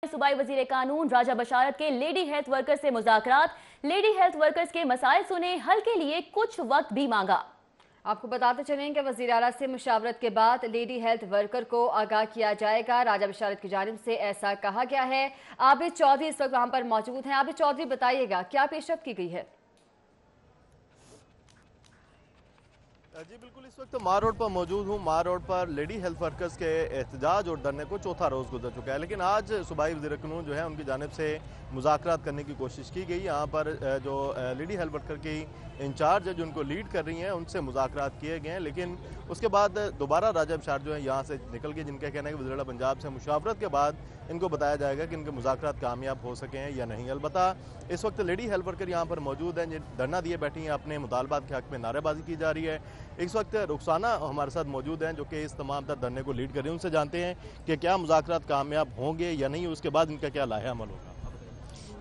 सूबाई वजीर कानून राजा बशारत के लेडी हेल्थ वर्कर्स से मुज़ाकरात। लेडी हेल्थ वर्कर्स के मसाइल सुने, हल के लिए कुछ वक्त भी मांगा। आपको बताते चलें कि वज़ीर आला से मुशावरत के बाद लेडी हेल्थ वर्कर को आगाह किया जाएगा। राजा बशारत की जानिब से ऐसा कहा गया है। आबिद चौधरी इस वक्त वहां पर मौजूद हैं। आबिद चौधरी, बताइएगा क्या पेशरफ्त की गई है? जी बिल्कुल, इस वक्त मार रोड पर मौजूद हूँ। मार रोड पर लेडी हेल्थ वर्कर्स के एहतजाज और धरने को चौथा रोज़ गुजर चुका है, लेकिन आज सूबाई वज़ीर कानून जो है उनकी जानिब से मुज़ाकरात करने की कोशिश की गई। यहाँ पर जो लेडी हेल्थ वर्कर की इंचार्ज है, जो उनको लीड कर रही हैं, उनसे मुज़ाकरात किए गए हैं, लेकिन उसके बाद दोबारा राजा बशार जो है यहाँ से निकल गए, जिनका कहना है कि वज़ीर आला पंजाब से मुशावरत के बाद इनको बताया जाएगा कि इनके मुज़ाकरात कामयाब हो सके हैं या नहीं। अलबत्ता इस वक्त लेडी हेल्थ वर्कर यहाँ पर मौजूद हैं, धरना दिए बैठी हैं, अपने मुतालबात के हक़ में नारेबाजी की जा रही है। इस वक्त रुखसाना हमारे साथ मौजूद हैं, जो कि इस तमाम तर धरने को लीड कर रही हैं। उनसे जानते हैं कि क्या मुज़ाकरात कामयाब होंगे या नहीं, उसके बाद इनका क्या लाहे अमल होगा।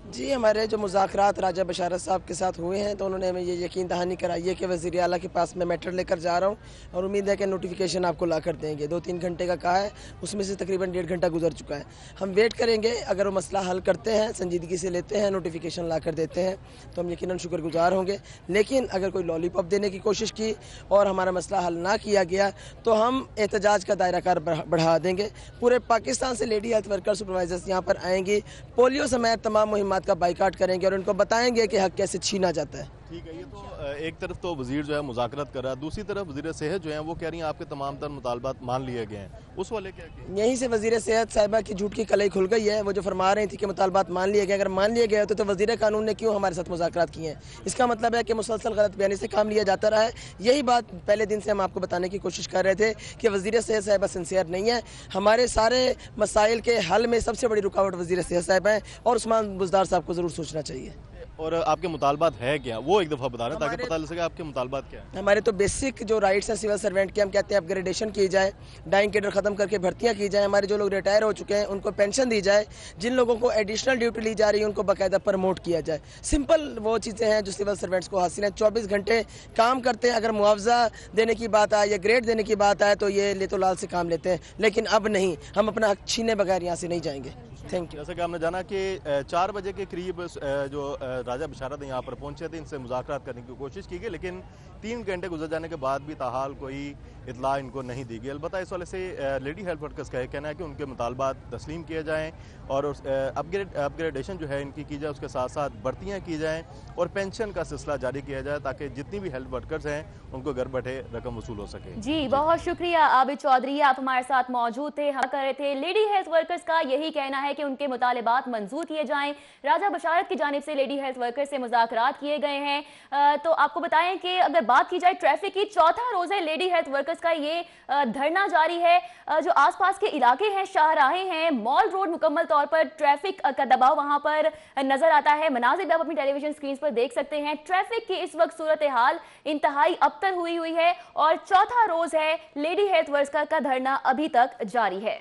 जी, हमारे जो मुज़ाकरात राजा बशारत साहब के साथ हुए हैं, तो उन्होंने हमें ये यकीन दहानी कराई है कि वज़ीर आला के पास मैं मैटर लेकर जा रहा हूँ और उम्मीद है कि नोटिफिकेशन आपको ला कर देंगे। 2-3 घंटे का कहा है, उसमें से तकरीबन 1.5 घंटा गुजर चुका है। हम वेट करेंगे, अगर वो मसला हल करते हैं, संजीदगी से लेते हैं, नोटिफिकेशन ला कर देते हैं, तो हम यकीनन शुक्रगुजार होंगे। लेकिन अगर कोई लॉलीपॉप देने की कोशिश की और हमारा मसला हल ना किया गया, तो हम एहतजाज का दायरा कार बढ़ा देंगे। पूरे पाकिस्तान से लेडी हेल्थ वर्कर सुपरवाइजर्स यहाँ पर आएंगी, पोलियो समेत तमाम मुहिम्मात का बाइकाट करेंगे और उनको बताएंगे कि हक कैसे छीना जाता है। ठीक है, ये तो एक तरफ तो वज़ीर जो है मुज़ाकरात कर रहा है, दूसरी तरफ वज़ीर सेहत जो है वो कह रही हैं आपके तमाम तर मुतालबात मान लिए गए हैं, उस वाले क्या कहें? यहीं से वज़ीर सेहत साहिबा की झूठ की कलई खुल गई है। वो जो फरमा रही थी कि मुतालबात मान लिए गए, अगर मान लिए गए तो वज़ीर कानून ने क्यों हमारे साथ मुज़ाकरात किए हैं? इसका मतलब है कि मुसलसल गलत बयानी से काम लिया जाता रहा है। यही बात पहले दिन से हम आपको बताने की कोशिश कर रहे थे कि वज़ीर सेहत साहिबा सिंसियर नहीं है। हमारे सारे मसाइल के हल में सबसे बड़ी रुकावट वज़ीर सेहत साहिबा है और उस्मान बुज़दार साहब को ज़रूर सोचना चाहिए। और आपके मुतालबात है क्या, वो एक दफ़ा बता रहे ताकि पता चल सके आपके मुतालबात क्या है। हमारे तो बेसिक जो राइट्स हैं सिविल सर्वेंट के, हम कहते हैं अपग्रेडेशन की जाए, डाइंग केडर ख़त्म करके भर्तियां की जाए, हमारे जो लोग रिटायर हो चुके हैं उनको पेंशन दी जाए, जिन लोगों को एडिशनल ड्यूटी ली जा रही है उनको बाकायदा प्रमोट किया जाए। सिंपल वो चीज़ें हैं जो सिविल सर्वेंट्स को हासिल हैं। 24 घंटे काम करते हैं, अगर मुआवजा देने की बात आए या ग्रेड देने की बात आए तो ये ले तो लाल से काम लेते हैं, लेकिन अब नहीं, हम अपना हक छीने बगैर यहाँ से नहीं जाएंगे। Thank you. जैसे कि हमने जाना कि 4 बजे के करीब जो राजा बशारत यहाँ पर पहुँचे थे, इनसे मुज़ाकरात करने की कोशिश की गई, लेकिन 3 घंटे गुजर जाने के बाद भी ताहाल कोई इतला इनको नहीं दी गई। अलबत्ता इस वाले से लेडी हेल्थ वर्कर्स का कहना है कि उनके मुतालबात तस्लीम किए जाएँ और अपग्रेडेशन जो है इनकी की जाए, उसके साथ साथ भर्तियाँ की जाएँ और पेंशन का सिलसिला जारी किया जाए ताकि जितनी भी हेल्थ वर्कर्स हैं उनको घर बैठे रकम वसूल हो सके। जी बहुत शुक्रिया आबिद चौधरी, आप हमारे साथ मौजूद थे। हम कर रहे थे लेडी हेल्थ वर्कर्स का यही कहना है कि उनके मुतालिबात मंजूर किए जाएं। राजा बशारत की जानिब से लेडी हेल्थ वर्कर्स से मुज़ाकरात किए गए हैं। तो आपको बताएं कि अगर बात की जाए ट्रैफिक की, चौथा रोज़ है लेडी हेल्थ वर्कर्स का ये धरना जारी है। जो आसपास के इलाके हैं, शाहराहें हैं, मॉल रोड, मुकम्मल तौर पर ट्रैफिक का दबाव वहां पर नजर आता है। मनाज़िर आप अपनी टेलीविजन स्क्रीन पर देख सकते हैं। ट्रैफिक की इस वक्त सूरत हाल इंतहाई अबतर हुई है और चौथा रोज है लेडी हेल्थ वर्कर्स का धरना अभी तक जारी है।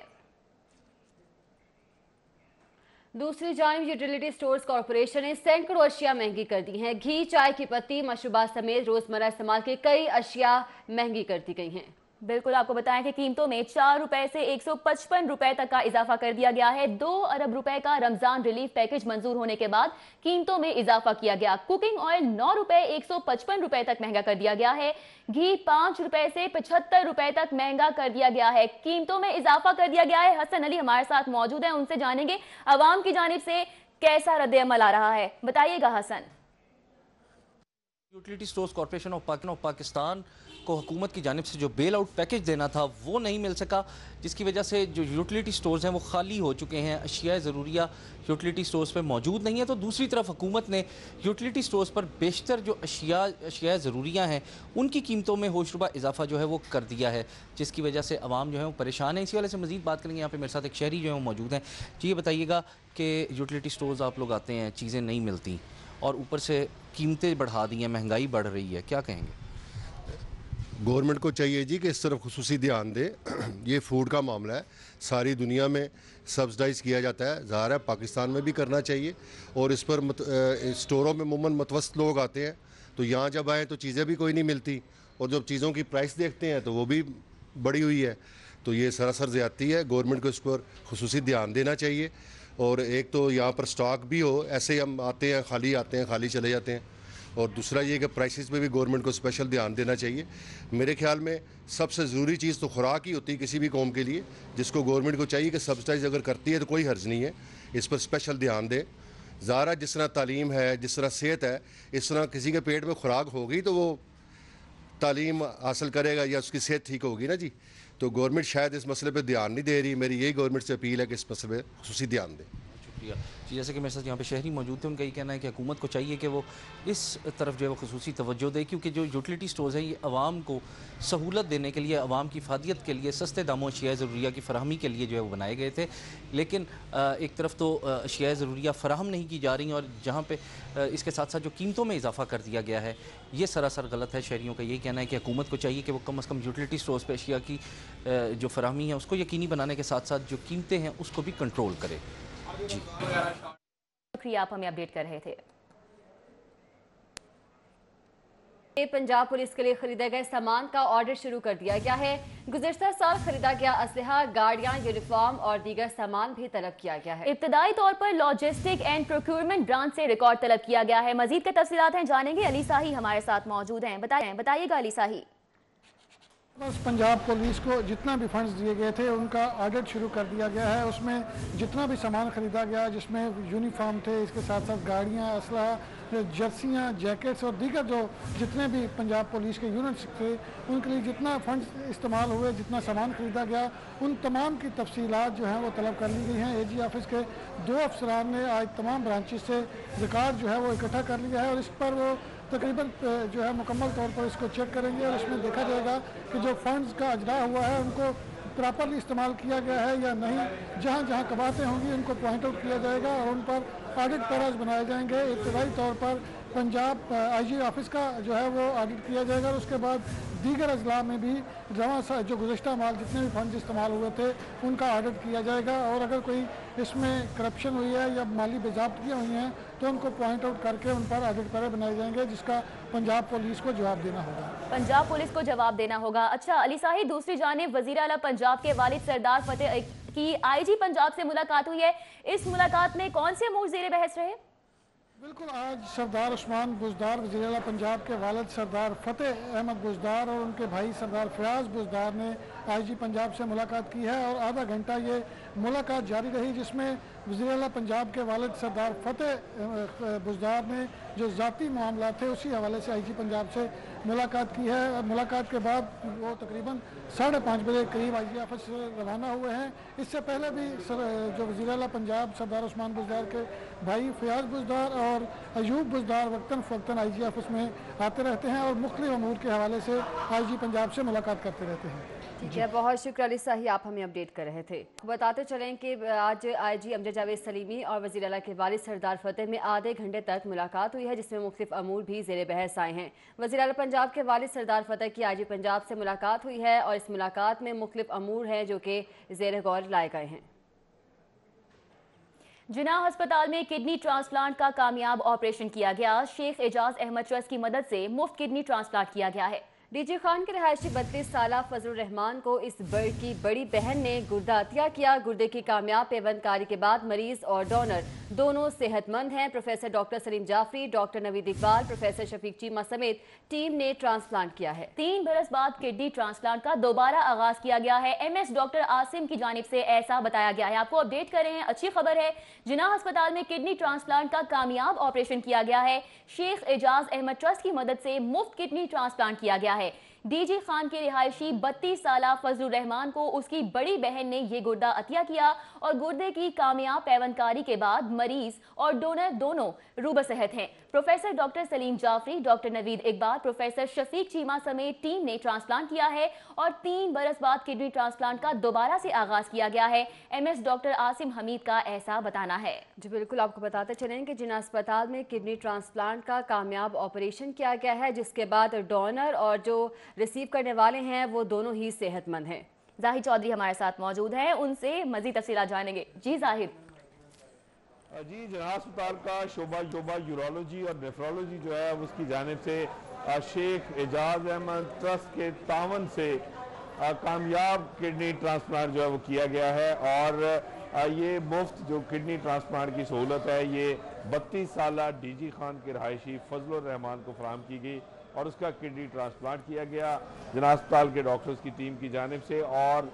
दूसरी जानिब यूटिलिटी स्टोर्स कॉरपोरेशन ने सैकड़ों अशिया महंगी कर दी हैं। घी, चाय की पत्ती, मशरूबात समेत रोजमर्रा इस्तेमाल के कई अशिया महंगी कर दी गई हैं। बिल्कुल, आपको बताएं कि कीमतों में 4 रुपए से 155 रुपए तक का इजाफा कर दिया गया है। 2 अरब रुपए का रमजान रिलीफ पैकेज मंजूर होने के बाद कीमतों में इजाफा किया गया। कुकिंग ऑयल 9 रुपए 155 रुपए तक महंगा कर दिया गया है। घी 5 रुपए से 75 रुपए तक महंगा कर दिया गया है। कीमतों में इजाफा कर दिया गया है। हसन अली हमारे साथ मौजूद है, उनसे जानेंगे अवाम की जानिब से कैसा रद्द अमल आ रहा है। बताइएगा Hasan. Utility stores corporation of Pakistan को हुकूमत की जानिब से जो बेल आउट पैकेज देना था वो नहीं मिल सका, जिसकी वजह से जो यूटिलिटी स्टोर्स हैं वो खाली हो चुके हैं। अशिया ज़रूरिया यूटिलिटी स्टोर्स पे मौजूद नहीं है। तो दूसरी तरफ हुकूमत ने यूटिलिटी स्टोर्स पर बेशतर जो अशिया ज़रूरिया हैं उनकी कीमतों में होशरुबा इजाफा जो है वो कर दिया है, जिसकी वजह से आवाम जो है वो परेशान है। इसी वाले से मज़ीद बात करेंगे। यहाँ पे मेरे साथ एक शहरी जो है वो मौजूद हैं। जी, ये बताइएगा कि यूटिलिटी स्टोर्स आप लोग आते हैं, चीज़ें नहीं मिलती और ऊपर से कीमतें बढ़ा दी हैं, महंगाई बढ़ रही है, क्या कहेंगे? गवर्नमेंट को चाहिए जी कि इस तरफ खुसूसी ध्यान दे। ये फूड का मामला है, सारी दुनिया में सब्सिडाइज़ किया जाता है, ज़ाहिर है पाकिस्तान में भी करना चाहिए। और इस पर स्टोरों में मुमूमन मतवस्त लोग आते हैं, तो यहाँ जब आए तो चीज़ें भी कोई नहीं मिलती और जब चीज़ों की प्राइस देखते हैं तो वो भी बढ़ी हुई है। तो ये सरासर ज़्यादती है, गवर्नमेंट को इस पर खुसूसी ध्यान देना चाहिए। और एक तो यहाँ पर स्टॉक भी हो, ऐसे ही हम आते हैं खाली चले जाते हैं। और दूसरा ये कि प्राइसेस पे भी गवर्नमेंट को स्पेशल ध्यान देना चाहिए। मेरे ख्याल में सबसे ज़रूरी चीज़ तो खुराक ही होती है किसी भी कौम के लिए, जिसको गवर्नमेंट को चाहिए कि सब्सिडाइज अगर करती है तो कोई हर्ज नहीं है, इस पर स्पेशल ध्यान दे। ज़ारा जिस तरह तालीम है, जिस तरह सेहत है, इस तरह किसी के पेट में खुराक होगी तो वो तालीम हासिल करेगा या उसकी सेहत ठीक होगी ना जी। तो गवर्नमेंट शायद इस मसले पे ध्यान नहीं दे रही। मेरी यही गवर्नमेंट से अपील है कि इस मसले पे खुसूसी ध्यान दें। शुक्रिया जी। जैसे कि मेरे साथ यहाँ पे शहरी मौजूद थे, उनका ये कहना है कि हुकूमत को चाहिए कि वो इस तरफ जो है वो खुसूसी तवज्जो दे, क्योंकि जो यूटिलिटी स्टोर्स हैं ये आवाम को सहूलत देने के लिए, आवाम की फादियत के लिए, सस्ते दामों अशिया ज़रूरिया की फराहमी के लिए जो है वो बनाए गए थे। लेकिन एक तरफ तो अशिया ज़रूरिया फराहम नहीं की जा रही और जहाँ पे इसके साथ साथ जो कीमतों में इजाफा कर दिया गया है, ये सरासर गलत है। शहरियों का यही कहना है कि हुकूमत को चाहिए कि वो कम अज़ कम यूटिलिटी स्टोर्स पर अशिया की जो फराहमी है उसको यकीनी बनाने के साथ साथ जो कीमतें हैं उसको भी कंट्रोल करे। जी शुक्रिया, आप हमें अपडेट कर रहे थे। पंजाब पुलिस के लिए खरीदे गए सामान का ऑर्डर शुरू कर दिया गया है। गुज़िश्ता साल खरीदा गया असलहा, गाड़ियां, यूनिफॉर्म और दीगर सामान भी तलब किया गया है। इब्तदाई तौर पर लॉजिस्टिक एंड प्रोक्योरमेंट ब्रांच से रिकॉर्ड तलब किया गया है। मजीद के तफसीलात हैं, जानेंगे। अली साही हमारे साथ मौजूद हैं, बताइएगा अली साही। बस पंजाब पुलिस को जितना भी फंड्स दिए गए थे उनका ऑडिट शुरू कर दिया गया है। उसमें जितना भी सामान खरीदा गया, जिसमें यूनिफॉर्म थे, इसके साथ साथ गाड़ियाँ, असलहा, जर्सियाँ, जैकेट्स और दीगर जो जितने भी पंजाब पुलिस के यूनिट्स थे, उनके लिए जितना फंड्स इस्तेमाल हुए, जितना सामान खरीदा गया, उन तमाम की तफसीलात जो हैं वो तलब कर ली गई हैं। AG ऑफिस के 2 अफसरान ने आज तमाम ब्रांचेस से रिकॉर्ड जो है वो इकट्ठा कर लिया है और इस पर वो तकरीबन जो है मुकम्मल तौर पर इसको चेक करेंगे और इसमें देखा जाएगा कि जो फंड्स का अजरा हुआ है उनको प्रॉपरली इस्तेमाल किया गया है या नहीं। जहाँ जहाँ कबातें होंगी उनको पॉइंट आउट किया जाएगा और उन पर ऑडिट पैराज बनाए जाएंगे। इब्तदाई तौर पर पंजाब IG ऑफिस का जो है वो ऑडिट किया जाएगा और उसके बाद दीगर अजला में भी जमा जो गुज़िश्ता माल जितने भी फंड इस्तेमाल हुए थे उनका ऑडिट किया जाएगा और अगर कोई इसमें करप्शन हुई है या माली बेज़ाब्तियाँ हुई हैं तो उनको पॉइंट आउट करके उन पर ऑडिट पैराज बनाए जाएंगे, जिसका पंजाब पुलिस को जवाब देना होगा। पंजाब पुलिस को जवाब देना होगा। अच्छा अली साही, दूसरी जानिब वज़ीर आला पंजाब के वालिद सरदार फतेह की IG पंजाब से मुलाकात हुई है। इस मुलाकात में कौन से अमूर ज़ेर बहस रहे? बिल्कुल, आज सरदार उस्मान बुज़दार वज़ीर आला पंजाब के वालिद सरदार फतेह अहमद बुज़दार और उनके भाई सरदार फयाज बुज़दार ने IG पंजाब से मुलाकात की है और आधा घंटा ये मुलाकात जारी रही, जिसमें वज़ीर आला पंजाब के वालिद सरदार फतेह बुज़दार ने जो ज़ाती मामला थे उसी हवाले से IG पंजाब से मुलाकात की है। मुलाकात के बाद वो तकरीबन 5:30 बजे करीब IG ऑफिस से रवाना हुए हैं। इससे पहले भी जो वज़ीर आला पंजाब सरदार उस्मान बुज़दार के भाई फयाज बुज़दार और अयूब बुज़दार वक्तन फ़वक्तन IG ऑफिस में आते रहते हैं और मुख्तलिफ अमूर के हवाले से IG पंजाब से मुलाकात करते रहते हैं। ठीक है, बहुत शुक्रिया अली साही, आप हमें अपडेट कर रहे थे। बताते चलें कि आज IG अमजद जावेद सलीमी और वज़ीर आला के वालिद सरदार फतेह में आधे घंटे तक मुलाकात हुई है, जिसमें मुख्तलिफ अमूर भी ज़ेर बहस आए हैं। वज़ीर आला पंजाब के वालिद सरदार फतेह की IG पंजाब से मुलाकात हुई है और इस मुलाकात में मुख्तलिफ अमूर हैं जो कि ज़ेर गौर लाए गए हैं। जिनाह अस्पताल में किडनी ट्रांसप्लांट का कामयाब ऑपरेशन किया गया। शेख एजाज अहमद ट्रस्ट की मदद से मुफ्त किडनी ट्रांसप्लांट किया गया है। DG खान के रहायशी 32 साला फजलुर रहमान को इस की बड़ी बहन ने गुर्दा अतिया किया। गुर्दे की कामयाब पेवंदकारी के बाद मरीज और डोनर दोनों सेहतमंद हैं। Professor doctor Salim Jafri, doctor Naveed Iqbal, professor Shafiq Cheema समेत टीम ने ट्रांसप्लांट किया है। 3 बरस बाद किडनी ट्रांसप्लांट का दोबारा आगाज किया गया है। MS डॉक्टर आसिम की जानिब से ऐसा बताया गया है। आपको अपडेट कर रहे हैं, अच्छी खबर है। जिनाह अस्पताल में किडनी ट्रांसप्लांट का कामयाब ऑपरेशन किया गया है। शेख एजाज अहमद ट्रस्ट की मदद से मुफ्त किडनी ट्रांसप्लांट किया गया है। DG खान के रिहायशी 32 साला फजलुर रहमान को उसकी बड़ी बहन ने ये गुर्दा अतिया किया और गुर्दे की कामयाब पैवंदकारी के बाद मरीज और डोनर दोनों रूब सेहत हैं। Professor doctor Salim Jafri, doctor Naveed Iqbal, professor Shafiq Cheema समेत टीम ने ट्रांसप्लांट किया है और 3 बरस बाद किडनी ट्रांसप्लांट का दोबारा से आगाज किया गया है। MS डॉक्टर आसिम हमीद का ऐसा बताना है। जी बिल्कुल, आपको बताते चलें कि जिना अस्पताल में किडनी ट्रांसप्लांट का कामयाब ऑपरेशन किया गया है, जिसके बाद डोनर और जो रिसीव करने वाले हैं वो दोनों ही सेहतमंद हैं। जाहिद चौधरी हमारे साथ मौजूद हैं, उनसे मजीद तफसीलात जानेंगे। जी जाहिद। जी, जिना अस्पताल का शोबा यूरोलॉजी और नेफ्रोलॉजी जो है उसकी जानिब से शेख एजाज अहमद ट्रस्ट के तावन से कामयाब किडनी ट्रांसप्लांट जो है वो किया गया है और ये मुफ्त जो किडनी ट्रांसप्लांट की सहूलत है ये 32 साल डीजी खान के रहायशी फजलुर रहमान को फराहम की गई और उसका किडनी ट्रांसप्लांट किया गया जना अस्पताल के डॉक्टर्स की टीम की जानिब से। और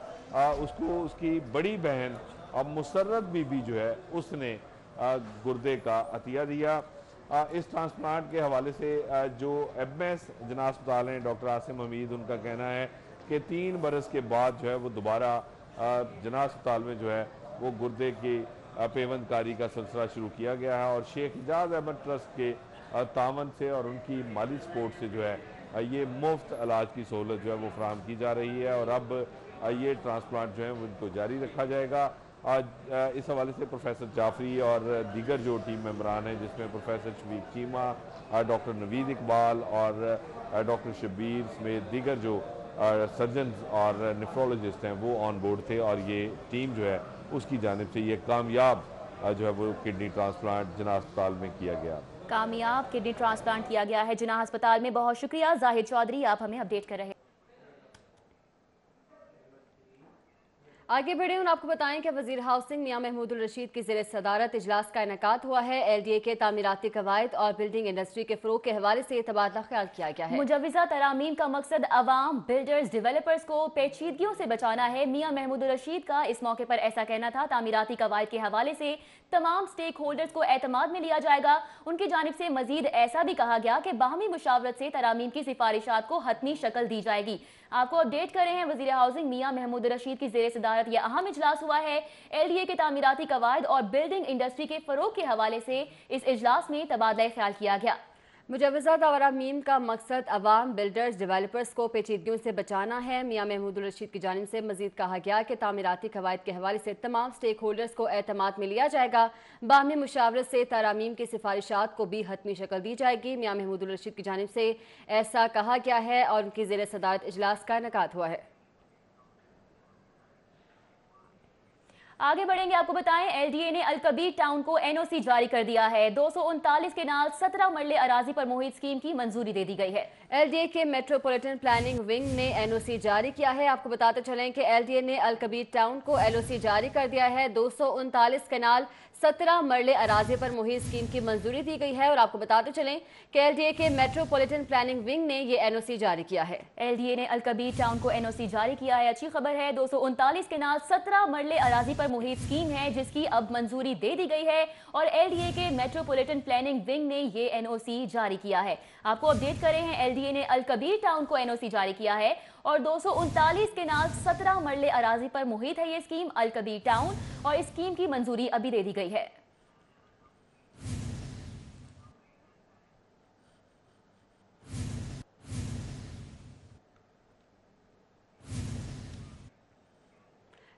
उसको उसकी बड़ी बहन अब मुसर्रत बीबी जो है उसने गुर्दे का अतिया दिया। इस ट्रांसप्लांट के हवाले से जो एमएस जना अस्पताल हैं डॉक्टर आसिम हमीद, उनका कहना है कि 3 बरस के बाद जो है वो दोबारा जना अस्पताल में जो है वो गुर्दे की पेवंदकारी का सिलसिला शुरू किया गया है और शेख एजाज अहमद ट्रस्ट के तावन से और उनकी माली सपोर्ट से जो है ये मुफ्त इलाज की सहूलत जो है वो फराहम की जा रही है और अब ये ट्रांसप्लांट जो है वो इनको जारी रखा जाएगा। आज इस हवाले से प्रोफेसर जाफरी और दीगर जो टीम मेंबरान हैं जिसमें प्रोफेसर शफीक चीमा, डॉक्टर नवीद इकबाल और डॉक्टर शबीर समेत दीगर जो सर्जन्स और नेफ्रोलॉजिस्ट हैं वो ऑन बोर्ड थे और ये टीम जो है उसकी जानिब से ये कामयाब जो है वो किडनी ट्रांसप्लांट जना अस्पताल में किया गया। कामयाब किडनी ट्रांसप्लांट किया गया है जिन्ना अस्पताल में। बहुत शुक्रिया जाहिद चौधरी, आप हमें अपडेट कर रहे हैं। आगे बढ़े और आपको बताएं कि वजीर हाउसिंग मियां महमूदुल रशीद की ज़ेर सदारत इजलास का इनेकाद हुआ है। LDA के तामीराती कवायद और बिल्डिंग इंडस्ट्री के फ़रोग़ के हवाले से तबादला ख्याल किया गया है। मुजव्वज़ा तरामीम का मकसद अवाम, बिल्डर्स, डेवलपर्स को पेचीदगियों से बचाना है। मियां महमूदुल रशीद का इस मौके पर ऐसा कहना था। तामीराती कवायद के हवाले से तमाम स्टेक होल्डर्स को एतमाद में लिया जाएगा। उनकी जानिब से मजीद ऐसा भी कहा गया कि बाहमी मुशावरत से तरामीम की सिफारिशात को हतमी शक्ल दी जाएगी। आपको अपडेट कर रहे हैं वजीर हाउसिंग मियां महमूदुल रशीद की ज़ेर सदारत यह अहम इजलास हुआ है। LDA के तामीराती कवायद और बिल्डिंग इंडस्ट्री के फ़रोग़ के हवाले से इस इजलास में तबादला ख्याल किया गया। मुजव्वज़ा तरामीम का मकसद अवाम, बिल्डर्स, डेवलपर्स को पेचीदगियों से बचाना है। मियां महमूदुल रशीद की जानिब से मजीद कहा गया कि तामीराती कवायद के हवाले से तमाम स्टेक होल्डर्स को एतमाद में लिया जाएगा। बाहमी मुशावरत से तरामीम की सिफारिशात को भी हतमी शक्ल दी जाएगी। मियां महमूदुल रशीद की जानिब से ऐसा कहा गया है और उनकी ज़ेर सदारत इजलास का इनेकाद हुआ है। आगे बढ़ेंगे, आपको बताएं LDA ने अलकबीर टाउन को NOC जारी कर दिया है। 239 केनाल 17 मरले अराजी पर मुहित स्कीम की मंजूरी दे दी गई है। LDA के मेट्रोपॉलिटन प्लानिंग विंग ने NOC जारी किया है। आपको बताते चलें कि LDA ने अलकबीर टाउन को NOC जारी कर दिया है। 239 केनाल 17 मरले अराजी पर मुहित स्कीम की मंजूरी दी गई है और आपको बताते चलें कि LDA के मेट्रोपॉलिटन प्लानिंग विंग ने ये NOC जारी किया है। LDA ने अलकबीर टाउन को NOC जारी किया है। अच्छी खबर है, 239 केनाल 17 मरले अराजी पर मुहित स्कीम है जिसकी अब मंजूरी दे दी गई है और LDA के मेट्रोपॉलिटन प्लानिंग विंग ने ये NOC जारी किया है। आपको अपडेट कर रहे हैं, LDA ने अलकबीर टाउन को NOC जारी किया है और 239 केनाल 17 मरले अराजी पर मुहित है ये स्कीम अलकबीर टाउन और इस स्कीम की मंजूरी अभी दे दी गई है।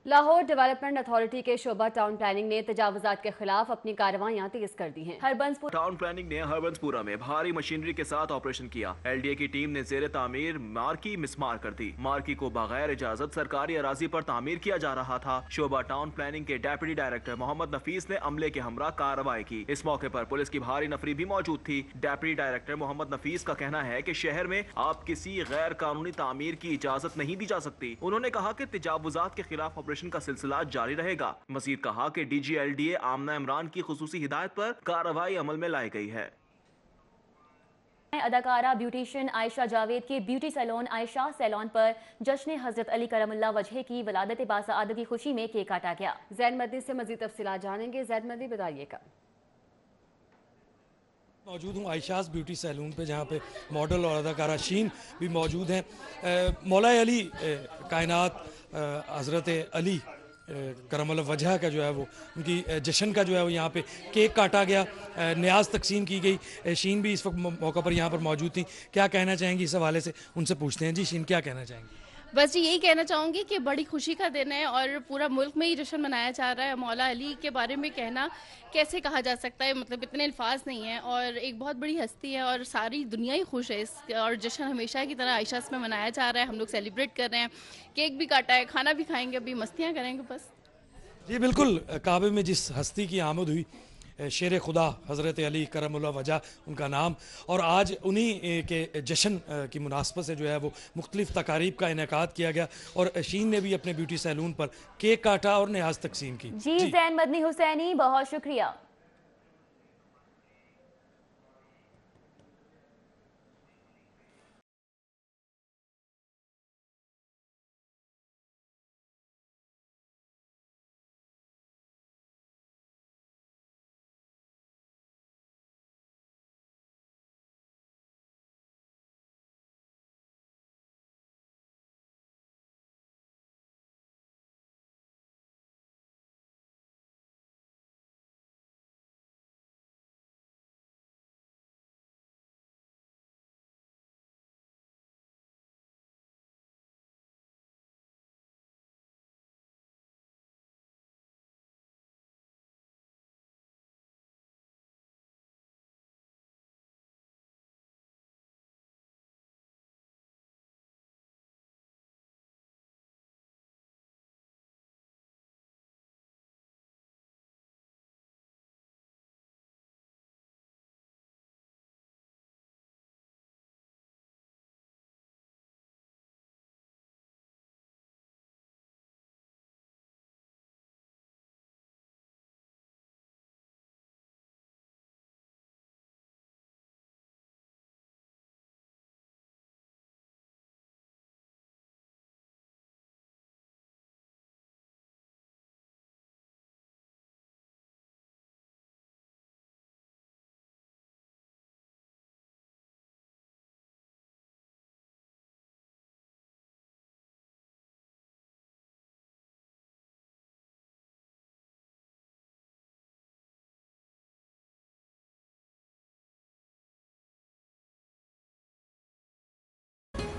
लाहौर डेवलपमेंट अथॉरिटी के शोबा टाउन प्लानिंग ने तजावुजात के खिलाफ अपनी कार्रवाइयां तेज कर दी हैं। हरबंसपुर टाउन प्लानिंग ने हरबंसपुरा में भारी मशीनरी के साथ ऑपरेशन किया। LDA की टीम ने जेर तामीर मार्की मिसमार कर दी। मार्की को बगैर इजाजत सरकारी अराजी पर तामीर किया जा रहा था। शोबा टाउन प्लानिंग के डेप्यूटी डायरेक्टर मोहम्मद नफीस ने अमले के हमरा कार्रवाई की। इस मौके पर पुलिस की भारी नफरी भी मौजूद थी। डेप्यूटी डायरेक्टर मोहम्मद नफीस का कहना है कि शहर में आप किसी गैर कानूनी तामीर की इजाजत नहीं दी जा सकती। उन्होंने कहा कि तजावुजात के खिलाफ ऑपरेशन का सिलसिला जारी रहेगा। मजीद कहा कि DG LDA आमना इमरान की खुसूसी हिदायत पर कार्रवाई अमल में लाई गई है। अदाकारा ब्यूटिशियन आयशा जावेद के ब्यूटी सैलून आयशा सैलून पर जश्न हजरत अली करमुल्लाह वजह की वलादत बासआदत की खुशी में केक काटा गया। जैन मदी से मजीद तफसीलात जानेंगे। जैन मदी बताइएगा। मौजूद हूँ आयशास ब्यूटी सैलून पे जहाँ पे मॉडल और अदाकारा शीन भी मौजूद हैं। मौला अली कायनात हज़रत अली करमुल्लाह वजह का जो है वो उनकी जश्न का जो है वो यहाँ पे केक काटा गया, न्याज तकसीम की गई। शीन भी इस वक्त मौका पर यहाँ पर मौजूद थी। क्या कहना चाहेंगी इस हवाले से, उनसे पूछते हैं। जी शीन, क्या कहना चाहेंगी? बस जी यही कहना चाहूँगी कि बड़ी खुशी का दिन है और पूरा मुल्क में ही जश्न मनाया जा रहा है। मौला अली के बारे में कहना कैसे कहा जा सकता है, मतलब इतने अल्फाज नहीं है और एक बहुत बड़ी हस्ती है और सारी दुनिया ही खुश है इस और जश्न हमेशा की तरह आयशास में मनाया जा रहा है। हम लोग सेलिब्रेट कर रहे हैं, केक भी काटा है, खाना भी खाएंगे, अभी मस्तियाँ करेंगे बस। जी बिल्कुल, काबे में जिस हस्ती की आमद हुई शेर खुदा हज़रत अली करमुल्लाह वजह उनका नाम, और आज उन्हीं के जश्न की मुनासबत से जो है वो मुख्तलिफ तकारीब का इनेकाद किया गया और शीन ने भी अपने ब्यूटी सैलून पर केक काटा और न्याज तकसीम की। जी ज़ैन मदनी हुसैनी, बहुत शुक्रिया।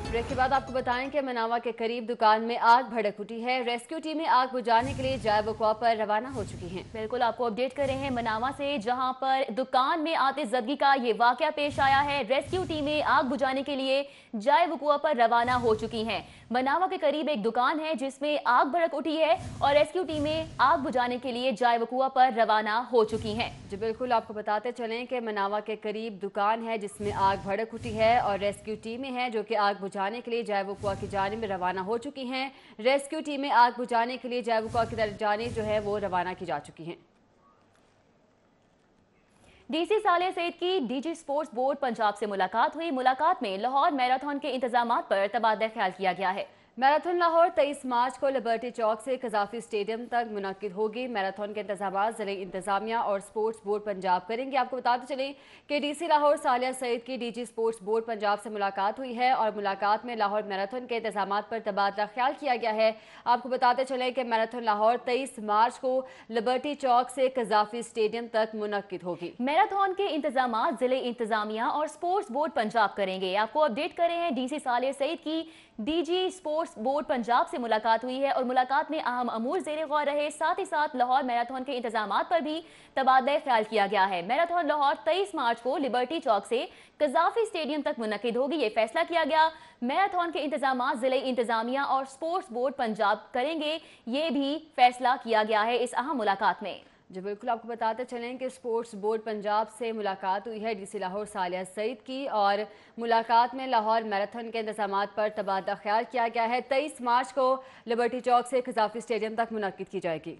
ब्रेक के बाद आपको बताएं कि मनावा के करीब दुकान में आग भड़क उठी है। रेस्क्यू टीमें आग बुझाने के लिए जाय वक़्वा पर रवाना हो चुकी हैं। बिल्कुल आपको अपडेट कर रहे हैं मनावा से, जहां पर दुकान में आतिशज़दगी का ये वाकया पेश आया है। रेस्क्यू टीमें आग बुझाने के लिए जाय वक़्वा पर रवाना हो चुकी हैं। मनावा के करीब एक दुकान है जिसमें आग भड़क उठी है और रेस्क्यू टीमें आग बुझाने के लिए जाय वक़्वा पर रवाना हो चुकी हैं। जी बिल्कुल, आपको बताते चलें कि मनावा के करीब दुकान है जिसमें आग भड़क उठी है और रेस्क्यू टीमें हैं जो कि आग बुझाने के लिए जाय वक़्वा की जानिब में रवाना हो चुकी हैं। रेस्क्यू टीमें आग बुझाने के लिए जाय वक़्वा की जानिब जो है वो रवाना की जा चुकी हैं। डीसी सालिया सईद की डीजी स्पोर्ट्स बोर्ड पंजाब से मुलाकात हुई। मुलाकात में लाहौर मैराथन के इंतजामात पर तबादला ख्याल किया गया है। मैराथन लाहौर 23 मार्च को लिबर्टी चौक से कज़ाफ़ी स्टेडियम तक मुनक्किद होगी। मैराथन के इंतजामात ज़िले इंतजामिया और स्पोर्ट्स बोर्ड पंजाब करेंगे। आपको बताते चलें कि डीसी लाहौर सालिया सईद की डीजी स्पोर्ट्स बोर्ड पंजाब से मुलाकात हुई है और मुलाकात में लाहौर मैराथन के इंतजामात पर तबादला ख्याल किया गया है। आपको बताते चलें कि मैराथन लाहौर 23 मार्च को लिबर्टी चौक से कज़ाफ़ी स्टेडियम तक मुनक्किद होगी। मैराथन के इंतजामात ज़िले इंतजामिया और स्पोर्ट्स बोर्ड पंजाब करेंगे। आपको अपडेट कर रहे हैं डीसी सालिया सईद की डीजी स्पोर्ट्स बोर्ड पंजाब से मुलाकात हुई है और मुलाकात में अहम अमूर ज़ेरे गौर रहे। साथ ही साथ लाहौर मैराथन के इंतजामात पर भी तबादला ख्याल किया गया है। मैराथन लाहौर 23 मार्च को लिबर्टी चौक से कज़ाफ़ी स्टेडियम तक मुनक्किद होगी, ये फैसला किया गया। मैराथन के इंतजामात ज़िले इंतजामिया और स्पोर्ट्स बोर्ड पंजाब करेंगे, ये भी फैसला किया गया है इस अहम मुलाकात में। जी बिल्कुल, आपको बताते चलें कि स्पोर्ट्स बोर्ड पंजाब से मुलाकात हुई है डीसी लाहौर सालिया सईद की और मुलाकात में लाहौर मैराथन के इंतजामात पर तबादला ख्याल किया गया है। 23 मार्च को लिबर्टी चौक से कज़ाफ़ी स्टेडियम तक मुनक्किद की जाएगी।